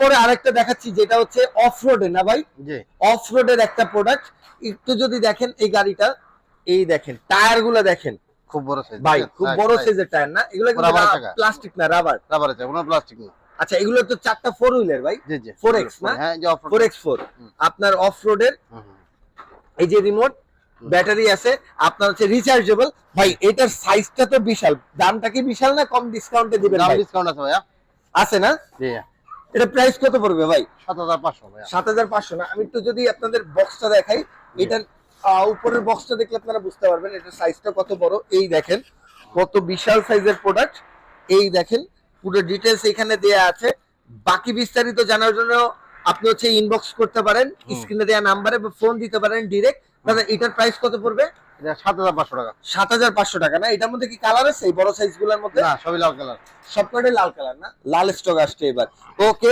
পরে আরেকটা দেখাচ্ছি যেটা হচ্ছে অফ রোডে না ভাই, জি অফ রোডের একটা প্রোডাক্ট। একটু যদি দেখেন এই গাড়িটা, এই দেখেন টায়ার গুলো দেখেন খুব বড় সাইজ ভাই, খুব বড় সাইজের টায়ার না এগুলো, কিন্তু রাবারের চাকা। প্লাস্টিক না, রাবার। রাবারের চাকা, কোনো প্লাস্টিক না। আচ্ছা এগুলো তো 4টা 4 হুইলার ভাই, জি জি 4X না, হ্যাঁ যে অফ 4X4 আপনার অফ রোডের। এই যে রিমোট, ব্যাটারি আছে, আপনার হচ্ছে রিচার্জেবল। ভাই এটার সাইজটা তো বিশাল, দামটা কি বিশাল না? কম ডিসকাউন্টে দিবেন দাম ভাই? ডিসকাউন্ট আছে ভাইয়া। আছে না? জি এটা প্রাইস কত পড়বে ভাই? 7500 ভাইয়া। 7500 না? আমি একটু যদি আপনাদের বক্সটা দেখাই, এটার উপরের বক্সটা দেখলে আপনারা বুঝতে পারবেন এটার সাইজটা কত বড়। এই দেখেন কত বিশাল সাইজের প্রোডাক্ট। এই দেখেন পুরো ডিটেইলস এখানে দেয়া আছে। বাকি বিস্তারিত জানার জন্য আপনি হচ্ছে ইনবক্স করতে পারেন, স্ক্রিনে দেয়া নাম্বারে বা ফোন দিতে পারেন ডাইরেক্ট। দাদা এটার প্রাইস কত পড়বে? এটা 7500 টাকা। 7500 টাকা না? এটার মধ্যে কি কালার আছে এই বড় সাইজগুলোর মধ্যে? না সবই লাল কালার। সবকটাই লাল কালার না? লাল স্টক আসছে এবার। ওকে।